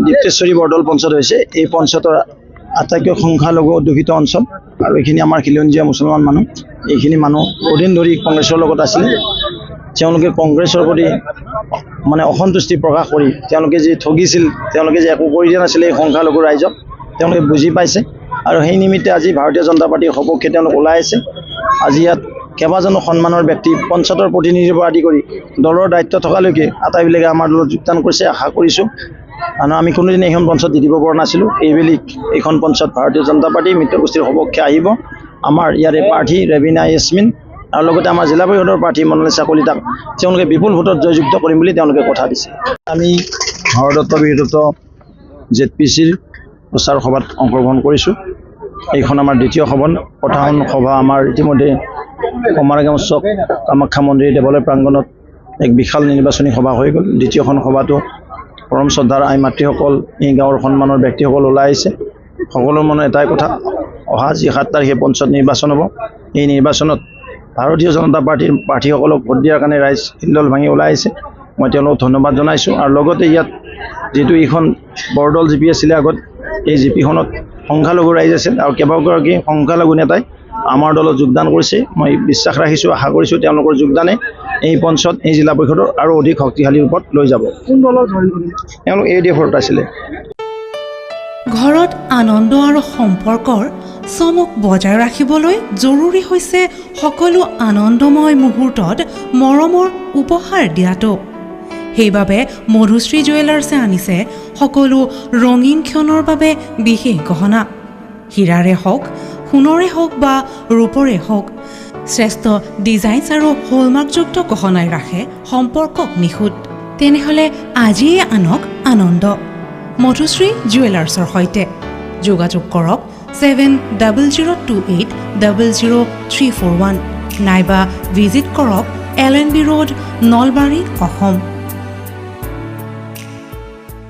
দীপ্তেশ্বৰী বৰদল পঞ্চায়ত হৈছে এই পঞ্চায়তৰ আটাইতকৈ সংখ্যালঘু দূষিত অঞ্চল আৰু এইখিনি আমাৰ খিলঞ্জীয়া মুছলমান মানুহ এইখিনি মানুহ বহুদিন ধৰি কংগ্ৰেছৰ লগত আছিল তেওঁলোকে কংগ্ৰেছৰ প্ৰতি মানে অসন্তুষ্টি প্ৰকাশ কৰি তেওঁলোকে যি ঠগিছিল তেওঁলোকে যে একো কৰি দিয়া নাছিল এই সংখ্যালঘু ৰাইজক তেওঁলোকে বুজি পাইছে আৰু সেই নিমিত্তে আজি ভাৰতীয় জনতা পাৰ্টিৰ সপক্ষে তেওঁলোক ওলাই আছে আজি ইয়াত কেইবাজনো সন্মানৰ ব্যক্তি পঞ্চায়তৰ প্ৰতিনিধিৰ পৰা আদি কৰি দলৰ দায়িত্ব থকালৈকে আটাইবিলাকে আমাৰ দলত যোগদান কৰিছে আশা কৰিছোঁ আৰু আমি কোনোদিন এইখন পঞ্চায়ত দিব পৰা নাছিলোঁ এইবেলি এইখন পঞ্চায়ত ভাৰতীয় জনতা পাৰ্টি মিত্ৰগোষ্ঠীৰ সপক্ষে আহিব আমাৰ ইয়াৰে প্ৰাৰ্থী ৰেবিনা য়াসমিন আৰু লগতে আমাৰ জিলা পৰিষদৰ প্ৰাৰ্থী মনালিছা কলিতাক তেওঁলোকে বিপুল ভোটত জয়যুক্ত কৰিম বুলি তেওঁলোকে কথা দিছে আমি ভাৰতত্ব বিৰোধত ZPCৰ প্ৰচাৰ সভাত অংশগ্ৰহণ কৰিছোঁ এইখন আমাৰ দ্বিতীয় প্ৰধান সভা আমাৰ ইতিমধ্যে কমাৰগাঁও চক কামাখ্যা মন্দিৰ দেৱালয় প্ৰাংগণত এক বিশাল নিৰ্বাচনী সভা হৈ গ'ল দ্বিতীয়খন সভাটো পৰম শ্ৰদ্ধাৰ আই মাতৃসকল এই গাঁৱৰ সন্মানৰ ব্যক্তিসকল ওলাই আহিছে সকলোৰ মনত এটাই কথা অহা যি 7 তাৰিখে পঞ্চায়ত নিৰ্বাচন হ'ব এই নিৰ্বাচনত ভাৰতীয় জনতা পাৰ্টিৰ প্ৰাৰ্থীসকলক ভোট দিয়াৰ কাৰণে ৰাইজ হিলদল ভাঙি ওলাই আহিছে মই তেওঁলোকক ধন্যবাদ জনাইছোঁ আৰু লগতে ইয়াত যিটো এইখন বৰদল জিপি আছিলে আগত এই জিপিখনত সংখ্যালঘু ৰাইজ আছিল আৰু কেইবাগৰাকী সংখ্যালঘু নেতাই আমাৰ দলত যোগদান কৰিছে মই বিশ্বাস ৰাখিছোঁ আশা কৰিছোঁ তেওঁলোকৰ যোগদানে এই পঞ্চায়ত এই জিলা পৰিষদৰ আৰু অধিক শক্তিশালী ৰূপত লৈ যাব কোন দলৰ তেওঁলোক ADFত আছিলে ঘৰত আনন্দ আৰু সম্পৰ্কৰ চমক বজাই ৰাখিবলৈ জৰুৰী হৈছে সকলো আনন্দময় মুহূৰ্তত মৰমৰ উপহাৰ দিয়াটো সেইবাবে মধুশ্ৰী জুৱেলাৰ্ছে আনিছে সকলো ৰঙীন ক্ষণৰ বাবে বিশেষ গহনা হীৰাৰে হওক সোণৰে হওক বা ৰূপৰে হওক শ্ৰেষ্ঠ ডিজাইনছ আৰু হলমাৰ্কযুক্ত গহনাই ৰাখে সম্পৰ্কক নিখুঁত তেনেহ'লে আজিয়ে আনক আনন্দ মধুশ্ৰী জুৱেলাৰ্ছৰ সৈতে যোগাযোগ কৰক 7028000341 নাইবা ভিজিট কৰক LNB ৰোড নলবাৰী অসম